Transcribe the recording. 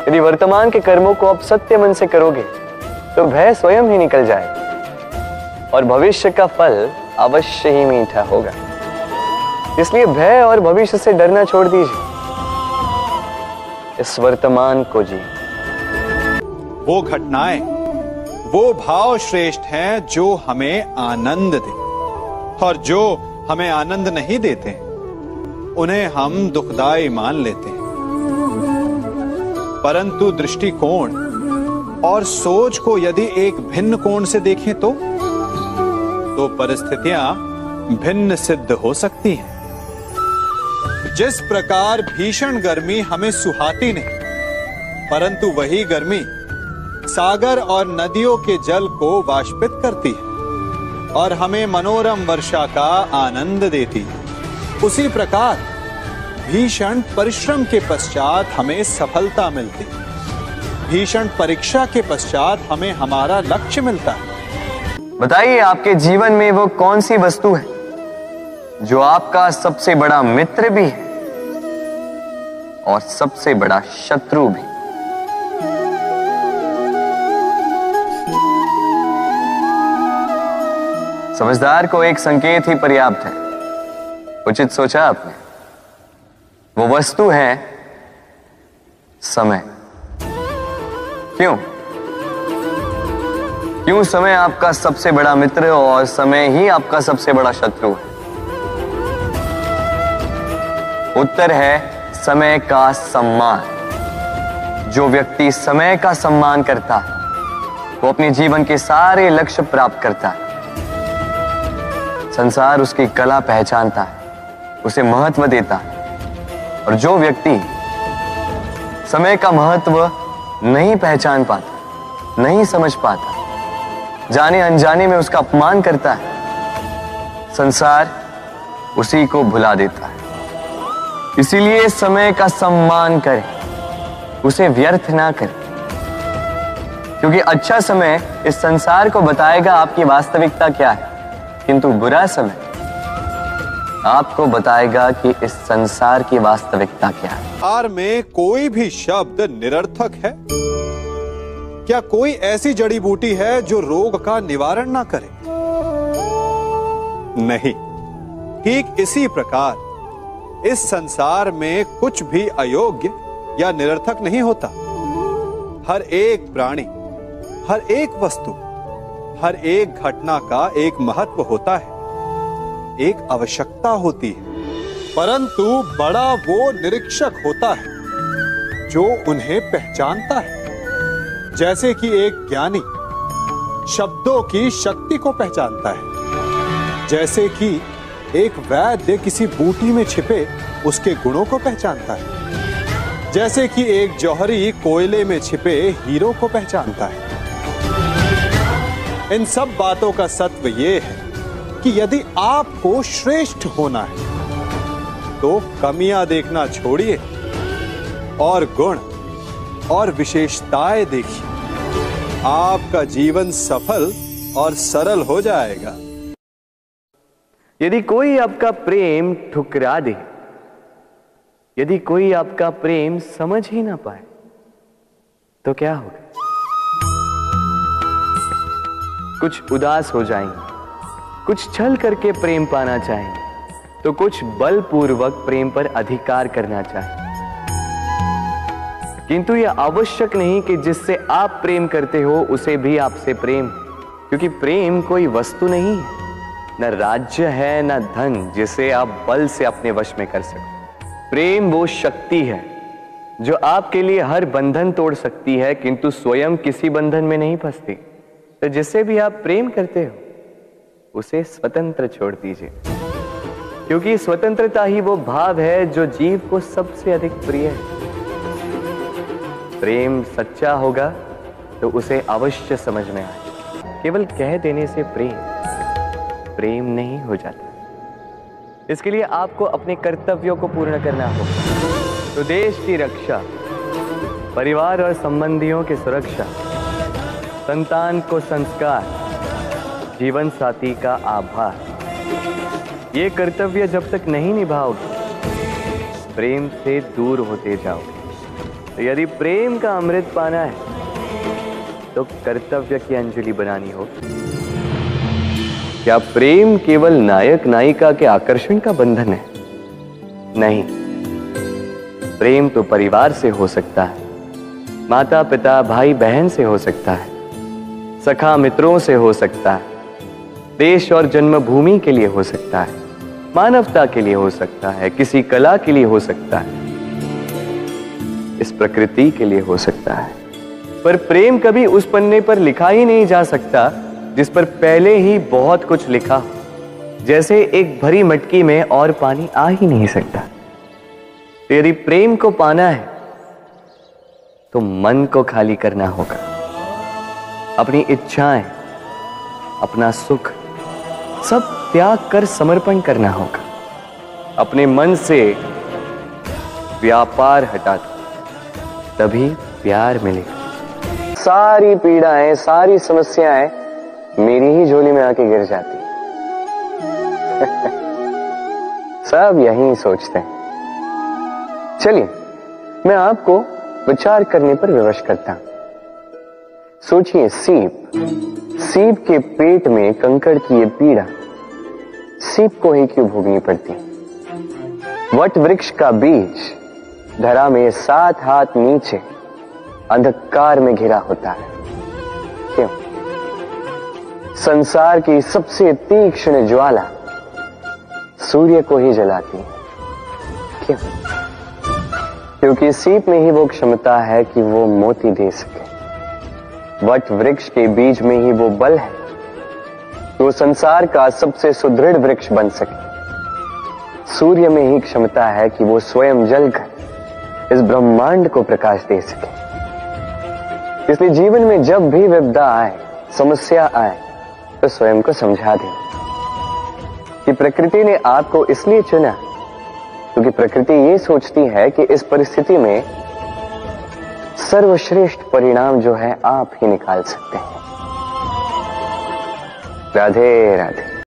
यदि वर्तमान के कर्मों को आप सत्य मन से करोगे तो भय स्वयं ही निकल जाएगा और भविष्य का फल अवश्य ही मीठा होगा। इसलिए भय और भविष्य से डरना छोड़ दीजिए, इस वर्तमान को जी। वो घटनाएं, वो भाव श्रेष्ठ हैं जो हमें आनंद दे, और जो हमें आनंद नहीं देते उन्हें हम दुखदाई मान लेते हैं। परंतु दृष्टिकोण और सोच को यदि एक भिन्न कोण से देखें तो परिस्थितियां भिन्न सिद्ध हो सकती हैं। जिस प्रकार भीषण गर्मी हमें सुहाती नहीं, परंतु वही गर्मी सागर और नदियों के जल को वाष्पित करती है और हमें मनोरम वर्षा का आनंद देती है, उसी प्रकार भीषण परिश्रम के पश्चात हमें सफलता मिलती है। भीषण परीक्षा के पश्चात हमें हमारा लक्ष्य मिलता है। बताइए, आपके जीवन में वो कौन सी वस्तु है जो आपका सबसे बड़ा मित्र भी है और सबसे बड़ा शत्रु भी? समझदार को एक संकेत ही पर्याप्त है। उचित सोचा आपने। वो वस्तु है समय। क्यों समय आपका सबसे बड़ा मित्र और समय ही आपका सबसे बड़ा शत्रु है? उत्तर है समय का सम्मान। जो व्यक्ति समय का सम्मान करता है वो अपने जीवन के सारे लक्ष्य प्राप्त करता है। संसार उसकी कला पहचानता है, उसे महत्व देता है। और जो व्यक्ति समय का महत्व नहीं पहचान पाता, नहीं समझ पाता, जाने अनजाने में उसका अपमान करता है, संसार उसी को भुला देता है। इसीलिए समय का सम्मान करें, उसे व्यर्थ ना करें, क्योंकि अच्छा समय इस संसार को बताएगा आपकी वास्तविकता क्या है, किंतु बुरा समय आपको बताएगा कि इस संसार की वास्तविकता क्या है। संसार में कोई भी शब्द निरर्थक है? क्या कोई ऐसी जड़ी बूटी है जो रोग का निवारण ना करे? नहीं। ठीक इसी प्रकार इस संसार में कुछ भी अयोग्य या निरर्थक नहीं होता। हर एक प्राणी, हर एक वस्तु, हर एक घटना का एक महत्व होता है, एक आवश्यकता होती है। परंतु बड़ा वो निरीक्षक होता है जो उन्हें पहचानता है। जैसे कि एक ज्ञानी शब्दों की शक्ति को पहचानता है, जैसे कि एक वैद्य किसी बूटी में छिपे उसके गुणों को पहचानता है, जैसे कि एक जौहरी कोयले में छिपे हीरो को पहचानता है। इन सब बातों का सत्व ये है कि यदि आपको श्रेष्ठ होना है तो कमियां देखना छोड़िए और गुण और विशेषताएं देखिए। आपका जीवन सफल और सरल हो जाएगा। यदि कोई आपका प्रेम ठुकरा दे, यदि कोई आपका प्रेम समझ ही ना पाए, तो क्या होगा? कुछ उदास हो जाएंगे, कुछ छल करके प्रेम पाना चाहेंगे, तो कुछ बलपूर्वक प्रेम पर अधिकार करना चाहेंगे। किंतु यह आवश्यक नहीं कि जिससे आप प्रेम करते हो उसे भी आपसे प्रेम, क्योंकि प्रेम कोई वस्तु नहीं है, न राज्य है, न धन जिसे आप बल से अपने वश में कर सको। प्रेम वो शक्ति है जो आपके लिए हर बंधन तोड़ सकती है, किंतु स्वयं किसी बंधन में नहीं फंसती। तो जिससे भी आप प्रेम करते हो उसे स्वतंत्र छोड़ दीजिए, क्योंकि स्वतंत्रता ही वो भाव है जो जीव को सबसे अधिक प्रिय है। प्रेम सच्चा होगा तो उसे अवश्य समझ में आए। केवल कह देने से प्रेम नहीं हो जाता। इसके लिए आपको अपने कर्तव्यों को पूर्ण करना होगा। तो देश की रक्षा, परिवार और संबंधियों की सुरक्षा, संतान को संस्कार, जीवन साथी का आभार, ये कर्तव्य जब तक नहीं निभाओगे प्रेम से दूर होते जाओगे। यदि प्रेम का अमृत पाना है तो कर्तव्य की अंजलि बनानी होगी। क्या प्रेम केवल नायक नायिका के आकर्षण का बंधन है? नहीं, प्रेम तो परिवार से हो सकता है, माता पिता भाई बहन से हो सकता है, सखा मित्रों से हो सकता है, देश और जन्मभूमि के लिए हो सकता है, मानवता के लिए हो सकता है, किसी कला के लिए हो सकता है, इस प्रकृति के लिए हो सकता है। पर प्रेम कभी उस पन्ने पर लिखा ही नहीं जा सकता जिस पर पहले ही बहुत कुछ लिखा हो। जैसे एक भरी मटकी में और पानी आ ही नहीं सकता। यदि प्रेम को पाना है तो मन को खाली करना होगा। अपनी इच्छाएं, अपना सुख सब त्याग कर समर्पण करना होगा। अपने मन से व्यापार हटा दो, तभी प्यार मिलेगा। सारी पीड़ाएं, सारी समस्याएं मेरी ही झोली में आके गिर जाती सब यही सोचते हैं। चलिए मैं आपको विचार करने पर विवश करता हूं। सोचिए, सीप के पेट में कंकड़ की ये पीड़ा सीप को ही क्यों भोगनी पड़ती? वट वृक्ष का बीज धरा में 7 हाथ नीचे अंधकार में घिरा होता है। क्यों? संसार की सबसे तीक्ष्ण ज्वाला सूर्य को ही जलाती है। क्यों? क्योंकि सीप में ही वो क्षमता है कि वो मोती दे सके। वट वृक्ष के बीज में ही वो बल है कि वो संसार का सबसे सुदृढ़ वृक्ष बन सके। सूर्य में ही क्षमता है कि वो स्वयं जलकर इस ब्रह्मांड को प्रकाश दे सके। इसलिए जीवन में जब भी विपदा आए, समस्या आए, तो स्वयं को समझा दें कि प्रकृति ने आपको इसलिए चुना क्योंकि प्रकृति ये सोचती है कि इस परिस्थिति में सर्वश्रेष्ठ परिणाम जो है आप ही निकाल सकते हैं। राधे राधे।